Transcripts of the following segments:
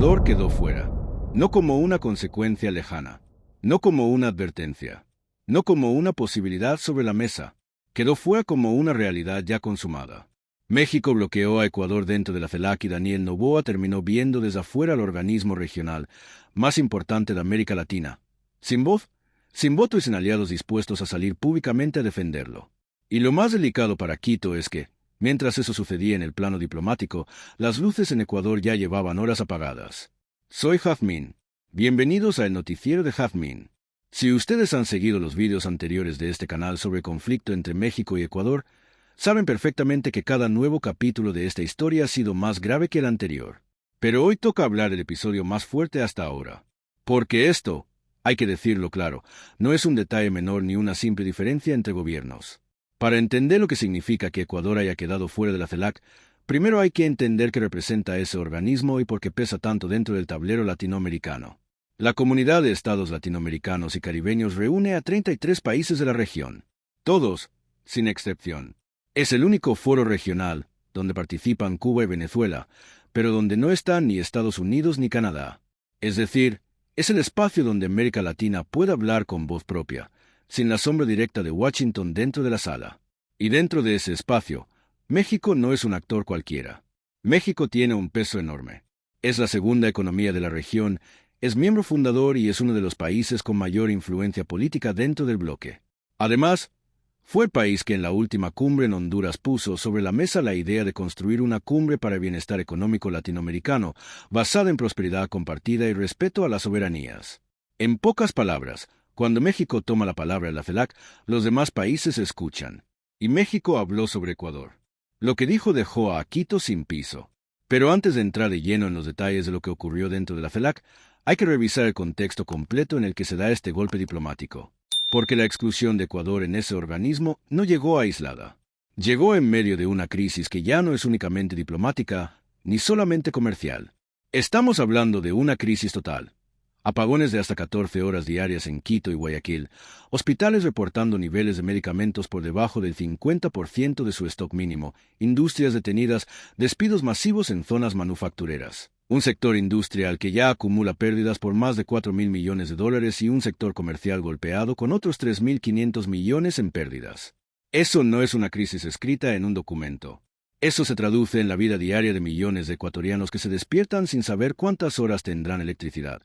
Ecuador quedó fuera, no como una consecuencia lejana, no como una advertencia, no como una posibilidad sobre la mesa, quedó fuera como una realidad ya consumada. México bloqueó a Ecuador dentro de la CELAC y Daniel Noboa terminó viendo desde afuera al organismo regional más importante de América Latina, sin voz, sin voto y sin aliados dispuestos a salir públicamente a defenderlo. Y lo más delicado para Quito es que, mientras eso sucedía en el plano diplomático, las luces en Ecuador ya llevaban horas apagadas. Soy Jazmín. Bienvenidos a el noticiero de Jazmín. Si ustedes han seguido los vídeos anteriores de este canal sobre el conflicto entre México y Ecuador, saben perfectamente que cada nuevo capítulo de esta historia ha sido más grave que el anterior. Pero hoy toca hablar del episodio más fuerte hasta ahora. Porque esto, hay que decirlo claro, no es un detalle menor ni una simple diferencia entre gobiernos. Para entender lo que significa que Ecuador haya quedado fuera de la CELAC, primero hay que entender qué representa ese organismo y por qué pesa tanto dentro del tablero latinoamericano. La Comunidad de Estados Latinoamericanos y Caribeños reúne a 33 países de la región. Todos, sin excepción. Es el único foro regional donde participan Cuba y Venezuela, pero donde no están ni Estados Unidos ni Canadá. Es decir, es el espacio donde América Latina puede hablar con voz propia, sin la sombra directa de Washington dentro de la sala. Y dentro de ese espacio, México no es un actor cualquiera. México tiene un peso enorme. Es la segunda economía de la región, es miembro fundador y es uno de los países con mayor influencia política dentro del bloque. Además, fue el país que en la última cumbre en Honduras puso sobre la mesa la idea de construir una cumbre para el bienestar económico latinoamericano, basada en prosperidad compartida y respeto a las soberanías. En pocas palabras, cuando México toma la palabra en la CELAC, los demás países escuchan. Y México habló sobre Ecuador. Lo que dijo dejó a Quito sin piso. Pero antes de entrar de lleno en los detalles de lo que ocurrió dentro de la CELAC, hay que revisar el contexto completo en el que se da este golpe diplomático. Porque la exclusión de Ecuador en ese organismo no llegó aislada. Llegó en medio de una crisis que ya no es únicamente diplomática, ni solamente comercial. Estamos hablando de una crisis total. Apagones de hasta 14 horas diarias en Quito y Guayaquil, hospitales reportando niveles de medicamentos por debajo del 50% de su stock mínimo, industrias detenidas, despidos masivos en zonas manufactureras. Un sector industrial que ya acumula pérdidas por más de 4.000 millones de dólares y un sector comercial golpeado con otros 3.500 millones en pérdidas. Eso no es una crisis escrita en un documento. Eso se traduce en la vida diaria de millones de ecuatorianos que se despiertan sin saber cuántas horas tendrán electricidad,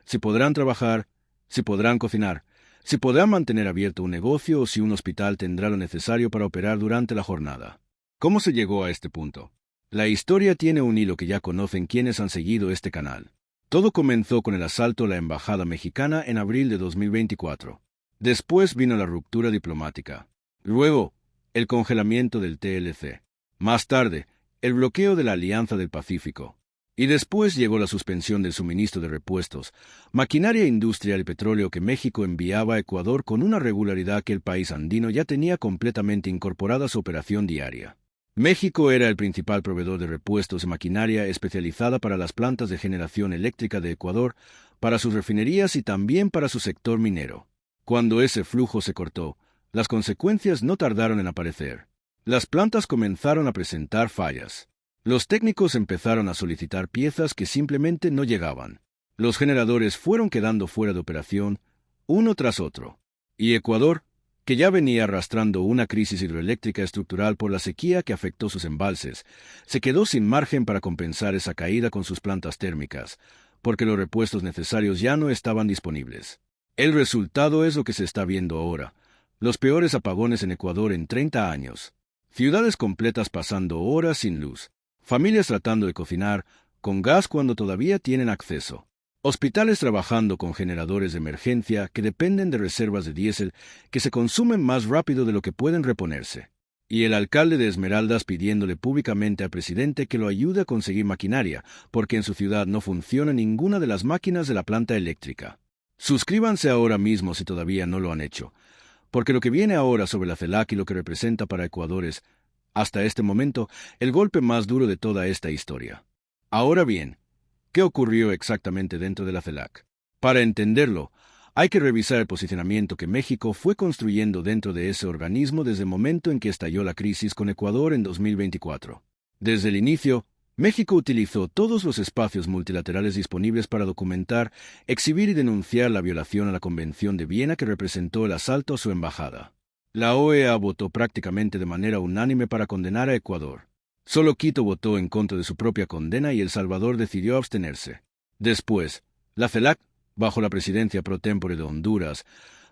si podrán trabajar, si podrán cocinar, si podrán mantener abierto un negocio o si un hospital tendrá lo necesario para operar durante la jornada. ¿Cómo se llegó a este punto? La historia tiene un hilo que ya conocen quienes han seguido este canal. Todo comenzó con el asalto a la embajada mexicana en abril de 2024. Después vino la ruptura diplomática. Luego, el congelamiento del TLC. Más tarde, el bloqueo de la Alianza del Pacífico. Y después llegó la suspensión del suministro de repuestos, maquinaria industrial y petróleo que México enviaba a Ecuador con una regularidad que el país andino ya tenía completamente incorporada a su operación diaria. México era el principal proveedor de repuestos y maquinaria especializada para las plantas de generación eléctrica de Ecuador, para sus refinerías y también para su sector minero. Cuando ese flujo se cortó, las consecuencias no tardaron en aparecer. Las plantas comenzaron a presentar fallas. Los técnicos empezaron a solicitar piezas que simplemente no llegaban. Los generadores fueron quedando fuera de operación, uno tras otro. Y Ecuador, que ya venía arrastrando una crisis hidroeléctrica estructural por la sequía que afectó sus embalses, se quedó sin margen para compensar esa caída con sus plantas térmicas, porque los repuestos necesarios ya no estaban disponibles. El resultado es lo que se está viendo ahora: los peores apagones en Ecuador en 30 años. Ciudades completas pasando horas sin luz. Familias tratando de cocinar con gas cuando todavía tienen acceso. Hospitales trabajando con generadores de emergencia que dependen de reservas de diésel que se consumen más rápido de lo que pueden reponerse. Y el alcalde de Esmeraldas pidiéndole públicamente al presidente que lo ayude a conseguir maquinaria, porque en su ciudad no funciona ninguna de las máquinas de la planta eléctrica. Suscríbanse ahora mismo si todavía no lo han hecho, porque lo que viene ahora sobre la CELAC y lo que representa para Ecuador es, hasta este momento, el golpe más duro de toda esta historia. Ahora bien, ¿qué ocurrió exactamente dentro de la CELAC? Para entenderlo, hay que revisar el posicionamiento que México fue construyendo dentro de ese organismo desde el momento en que estalló la crisis con Ecuador en 2024. Desde el inicio, México utilizó todos los espacios multilaterales disponibles para documentar, exhibir y denunciar la violación a la Convención de Viena que representó el asalto a su embajada. La OEA votó prácticamente de manera unánime para condenar a Ecuador. Solo Quito votó en contra de su propia condena y El Salvador decidió abstenerse. Después, la CELAC, bajo la presidencia pro tempore de Honduras,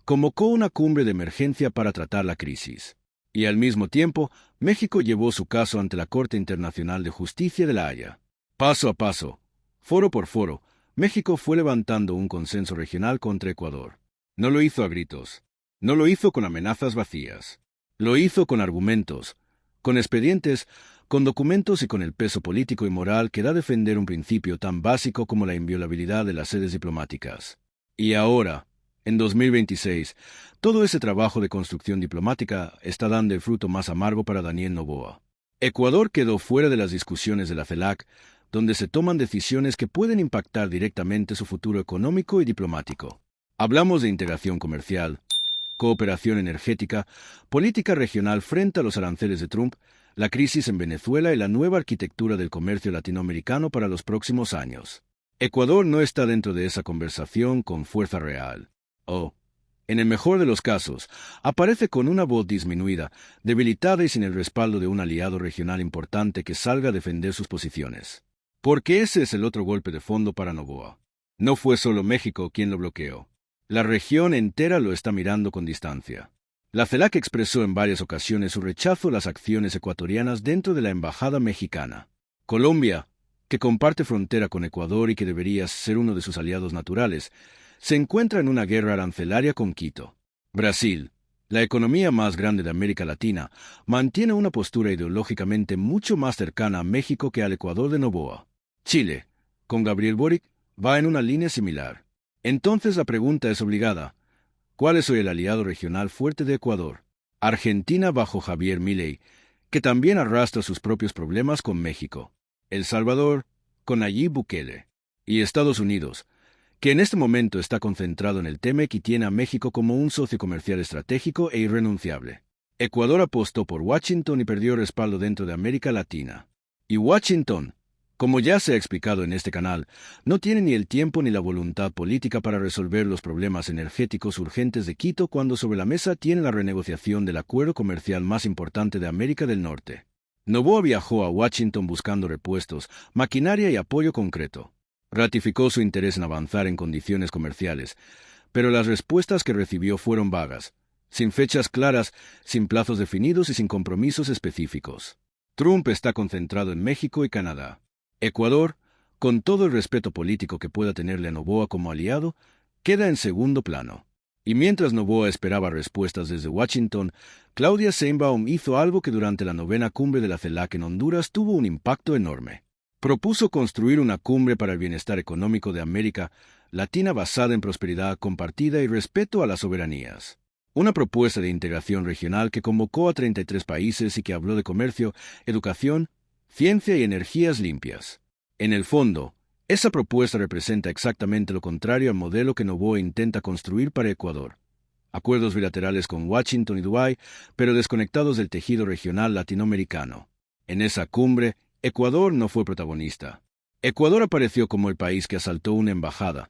convocó una cumbre de emergencia para tratar la crisis. Y al mismo tiempo, México llevó su caso ante la Corte Internacional de Justicia de La Haya. Paso a paso, foro por foro, México fue levantando un consenso regional contra Ecuador. No lo hizo a gritos. No lo hizo con amenazas vacías. Lo hizo con argumentos, con expedientes, con documentos y con el peso político y moral que da defender un principio tan básico como la inviolabilidad de las sedes diplomáticas. Y ahora, en 2026, todo ese trabajo de construcción diplomática está dando el fruto más amargo para Daniel Noboa. Ecuador quedó fuera de las discusiones de la CELAC, donde se toman decisiones que pueden impactar directamente su futuro económico y diplomático. Hablamos de integración comercial, cooperación energética, política regional frente a los aranceles de Trump, la crisis en Venezuela y la nueva arquitectura del comercio latinoamericano para los próximos años. Ecuador no está dentro de esa conversación con fuerza real. En el mejor de los casos, aparece con una voz disminuida, debilitada y sin el respaldo de un aliado regional importante que salga a defender sus posiciones. Porque ese es el otro golpe de fondo para Noboa. No fue solo México quien lo bloqueó. La región entera lo está mirando con distancia. La CELAC expresó en varias ocasiones su rechazo a las acciones ecuatorianas dentro de la embajada mexicana. Colombia, que comparte frontera con Ecuador y que debería ser uno de sus aliados naturales, se encuentra en una guerra arancelaria con Quito. Brasil, la economía más grande de América Latina, mantiene una postura ideológicamente mucho más cercana a México que al Ecuador de Noboa. Chile, con Gabriel Boric, va en una línea similar. Entonces la pregunta es obligada. ¿Cuál es hoy el aliado regional fuerte de Ecuador? Argentina bajo Javier Milei, que también arrastra sus propios problemas con México. El Salvador, con Nayib Bukele. Y Estados Unidos, que en este momento está concentrado en el TEMEC y tiene a México como un socio comercial estratégico e irrenunciable. Ecuador apostó por Washington y perdió respaldo dentro de América Latina. Y Washington, como ya se ha explicado en este canal, no tiene ni el tiempo ni la voluntad política para resolver los problemas energéticos urgentes de Quito cuando sobre la mesa tiene la renegociación del acuerdo comercial más importante de América del Norte. Noboa viajó a Washington buscando repuestos, maquinaria y apoyo concreto. Ratificó su interés en avanzar en condiciones comerciales, pero las respuestas que recibió fueron vagas, sin fechas claras, sin plazos definidos y sin compromisos específicos. Trump está concentrado en México y Canadá. Ecuador, con todo el respeto político que pueda tenerle a Noboa como aliado, queda en segundo plano. Y mientras Noboa esperaba respuestas desde Washington, Claudia Sheinbaum hizo algo que durante la 9ª cumbre de la CELAC en Honduras tuvo un impacto enorme. Propuso construir una cumbre para el bienestar económico de América Latina basada en prosperidad compartida y respeto a las soberanías. Una propuesta de integración regional que convocó a 33 países y que habló de comercio, educación, ciencia y energías limpias. En el fondo, esa propuesta representa exactamente lo contrario al modelo que Noboa intenta construir para Ecuador. Acuerdos bilaterales con Washington y Dubái, pero desconectados del tejido regional latinoamericano. En esa cumbre, Ecuador no fue protagonista. Ecuador apareció como el país que asaltó una embajada,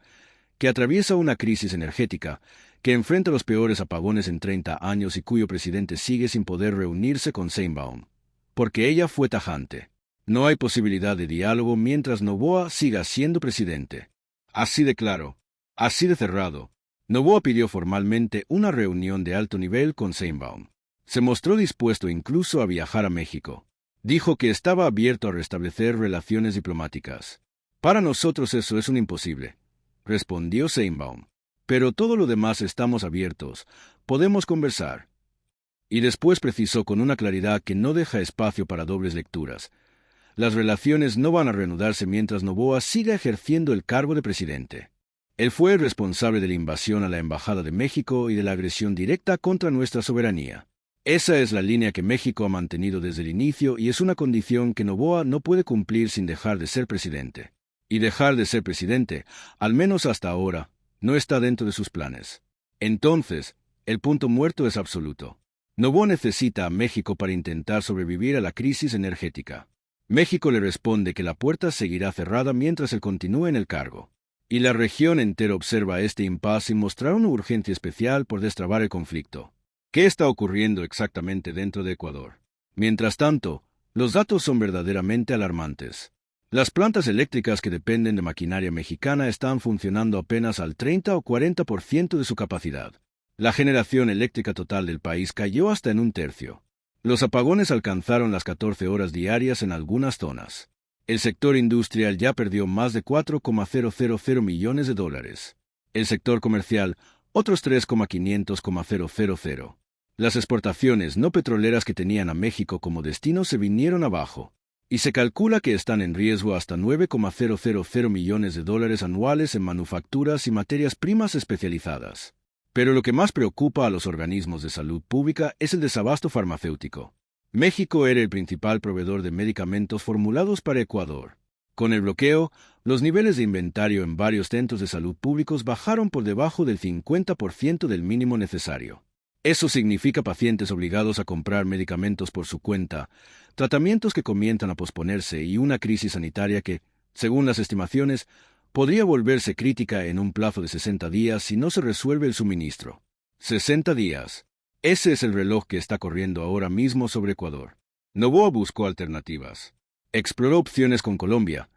que atraviesa una crisis energética, que enfrenta los peores apagones en 30 años y cuyo presidente sigue sin poder reunirse con Sheinbaum. Porque ella fue tajante. No hay posibilidad de diálogo mientras Noboa siga siendo presidente. Así de claro, así de cerrado. Noboa pidió formalmente una reunión de alto nivel con Sheinbaum. Se mostró dispuesto incluso a viajar a México. Dijo que estaba abierto a restablecer relaciones diplomáticas. Para nosotros eso es un imposible, respondió Sheinbaum. Pero todo lo demás estamos abiertos, podemos conversar. Y después precisó con una claridad que no deja espacio para dobles lecturas. Las relaciones no van a reanudarse mientras Noboa siga ejerciendo el cargo de presidente. Él fue el responsable de la invasión a la Embajada de México y de la agresión directa contra nuestra soberanía. Esa es la línea que México ha mantenido desde el inicio y es una condición que Noboa no puede cumplir sin dejar de ser presidente. Y dejar de ser presidente, al menos hasta ahora, no está dentro de sus planes. Entonces, el punto muerto es absoluto. Noboa necesita a México para intentar sobrevivir a la crisis energética. México le responde que la puerta seguirá cerrada mientras él continúe en el cargo. Y la región entera observa este impasse y mostrará una urgencia especial por destrabar el conflicto. ¿Qué está ocurriendo exactamente dentro de Ecuador? Mientras tanto, los datos son verdaderamente alarmantes. Las plantas eléctricas que dependen de maquinaria mexicana están funcionando apenas al 30 o 40% de su capacidad. La generación eléctrica total del país cayó hasta en un tercio. Los apagones alcanzaron las 14 horas diarias en algunas zonas. El sector industrial ya perdió más de 4,000 millones de dólares. El sector comercial, otros 3,500,000. Las exportaciones no petroleras que tenían a México como destino se vinieron abajo, y se calcula que están en riesgo hasta 9,000 millones de dólares anuales en manufacturas y materias primas especializadas. Pero lo que más preocupa a los organismos de salud pública es el desabasto farmacéutico. México era el principal proveedor de medicamentos formulados para Ecuador. Con el bloqueo, los niveles de inventario en varios centros de salud públicos bajaron por debajo del 50% del mínimo necesario. Eso significa pacientes obligados a comprar medicamentos por su cuenta, tratamientos que comienzan a posponerse y una crisis sanitaria que, según las estimaciones, podría volverse crítica en un plazo de 60 días si no se resuelve el suministro. 60 días. Ese es el reloj que está corriendo ahora mismo sobre Ecuador. Noboa buscó alternativas. Exploró opciones con Colombia,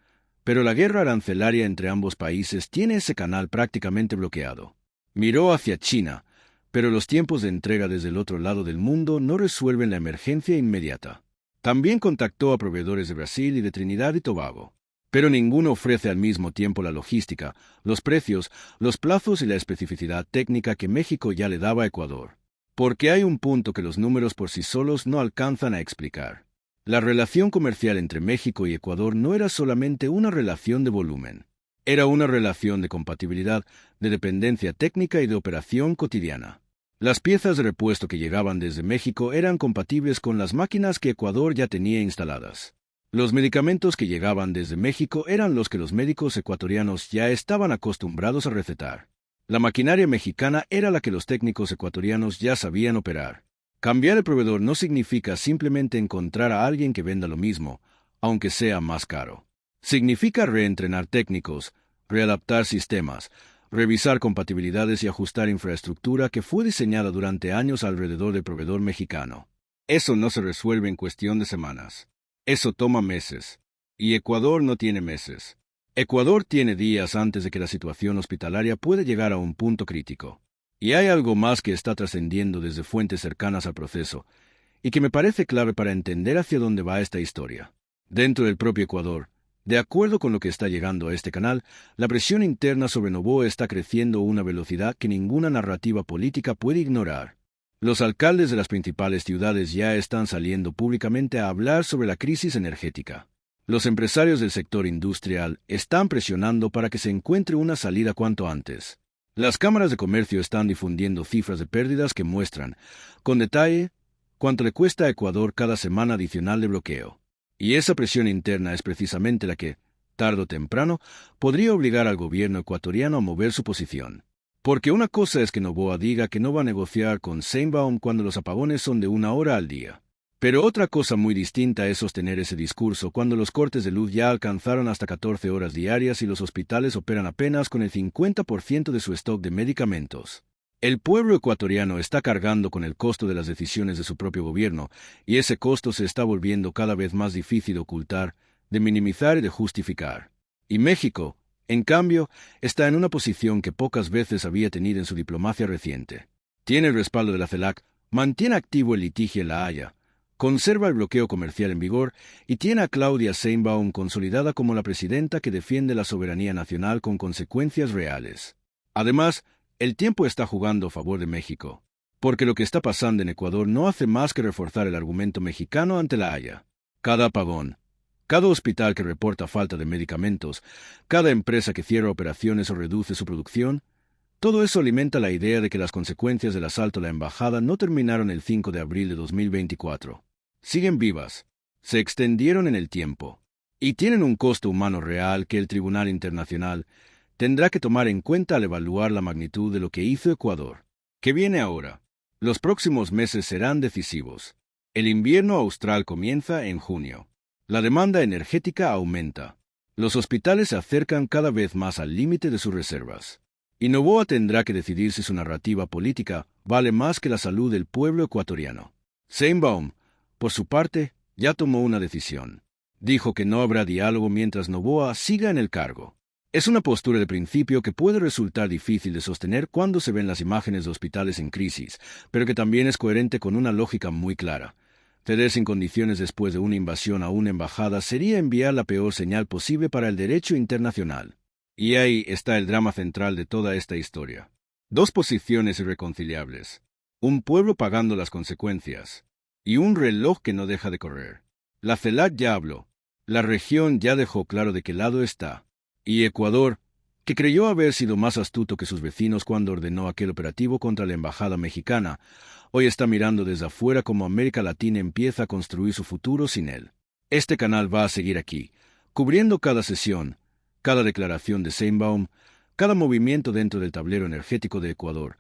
pero la guerra arancelaria entre ambos países tiene ese canal prácticamente bloqueado. Miró hacia China, pero los tiempos de entrega desde el otro lado del mundo no resuelven la emergencia inmediata. También contactó a proveedores de Brasil y de Trinidad y Tobago. Pero ninguno ofrece al mismo tiempo la logística, los precios, los plazos y la especificidad técnica que México ya le daba a Ecuador. Porque hay un punto que los números por sí solos no alcanzan a explicar. La relación comercial entre México y Ecuador no era solamente una relación de volumen. Era una relación de compatibilidad, de dependencia técnica y de operación cotidiana. Las piezas de repuesto que llegaban desde México eran compatibles con las máquinas que Ecuador ya tenía instaladas. Los medicamentos que llegaban desde México eran los que los médicos ecuatorianos ya estaban acostumbrados a recetar. La maquinaria mexicana era la que los técnicos ecuatorianos ya sabían operar. Cambiar el proveedor no significa simplemente encontrar a alguien que venda lo mismo, aunque sea más caro. Significa reentrenar técnicos, readaptar sistemas, revisar compatibilidades y ajustar infraestructura que fue diseñada durante años alrededor del proveedor mexicano. Eso no se resuelve en cuestión de semanas. Eso toma meses. Y Ecuador no tiene meses. Ecuador tiene días antes de que la situación hospitalaria pueda llegar a un punto crítico. Y hay algo más que está trascendiendo desde fuentes cercanas al proceso, y que me parece clave para entender hacia dónde va esta historia. Dentro del propio Ecuador, de acuerdo con lo que está llegando a este canal, la presión interna sobre Noboa está creciendo a una velocidad que ninguna narrativa política puede ignorar. Los alcaldes de las principales ciudades ya están saliendo públicamente a hablar sobre la crisis energética. Los empresarios del sector industrial están presionando para que se encuentre una salida cuanto antes. Las cámaras de comercio están difundiendo cifras de pérdidas que muestran, con detalle, cuánto le cuesta a Ecuador cada semana adicional de bloqueo. Y esa presión interna es precisamente la que, tarde o temprano, podría obligar al gobierno ecuatoriano a mover su posición. Porque una cosa es que Noboa diga que no va a negociar con Sheinbaum cuando los apagones son de 1 hora al día. Pero otra cosa muy distinta es sostener ese discurso cuando los cortes de luz ya alcanzaron hasta 14 horas diarias y los hospitales operan apenas con el 50% de su stock de medicamentos. El pueblo ecuatoriano está cargando con el costo de las decisiones de su propio gobierno, y ese costo se está volviendo cada vez más difícil de ocultar, de minimizar y de justificar. Y México, en cambio, está en una posición que pocas veces había tenido en su diplomacia reciente. Tiene el respaldo de la CELAC, mantiene activo el litigio en La Haya, conserva el bloqueo comercial en vigor y tiene a Claudia Sheinbaum consolidada como la presidenta que defiende la soberanía nacional con consecuencias reales. Además, el tiempo está jugando a favor de México, porque lo que está pasando en Ecuador no hace más que reforzar el argumento mexicano ante La Haya. Cada apagón, cada hospital que reporta falta de medicamentos, cada empresa que cierra operaciones o reduce su producción, todo eso alimenta la idea de que las consecuencias del asalto a la embajada no terminaron el 5 de abril de 2024. Siguen vivas, se extendieron en el tiempo, y tienen un costo humano real que el Tribunal Internacional tendrá que tomar en cuenta al evaluar la magnitud de lo que hizo Ecuador. ¿Qué viene ahora? Los próximos meses serán decisivos. El invierno austral comienza en junio. La demanda energética aumenta. Los hospitales se acercan cada vez más al límite de sus reservas. Y Noboa tendrá que decidir si su narrativa política vale más que la salud del pueblo ecuatoriano. Sheinbaum, por su parte, ya tomó una decisión. Dijo que no habrá diálogo mientras Noboa siga en el cargo. Es una postura de principio que puede resultar difícil de sostener cuando se ven las imágenes de hospitales en crisis, pero que también es coherente con una lógica muy clara. Ceder sin condiciones después de una invasión a una embajada sería enviar la peor señal posible para el derecho internacional. Y ahí está el drama central de toda esta historia. Dos posiciones irreconciliables. Un pueblo pagando las consecuencias. Y un reloj que no deja de correr. La CELAC ya habló. La región ya dejó claro de qué lado está. Y Ecuador, que creyó haber sido más astuto que sus vecinos cuando ordenó aquel operativo contra la embajada mexicana, hoy está mirando desde afuera cómo América Latina empieza a construir su futuro sin él. Este canal va a seguir aquí, cubriendo cada sesión, cada declaración de Sheinbaum, cada movimiento dentro del tablero energético de Ecuador,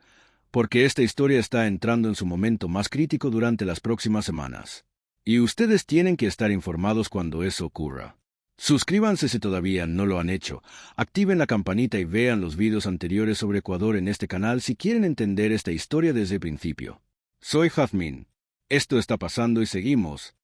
porque esta historia está entrando en su momento más crítico durante las próximas semanas. Y ustedes tienen que estar informados cuando eso ocurra. Suscríbanse si todavía no lo han hecho, activen la campanita y vean los vídeos anteriores sobre Ecuador en este canal si quieren entender esta historia desde el principio. Soy Jazmín. Esto está pasando y seguimos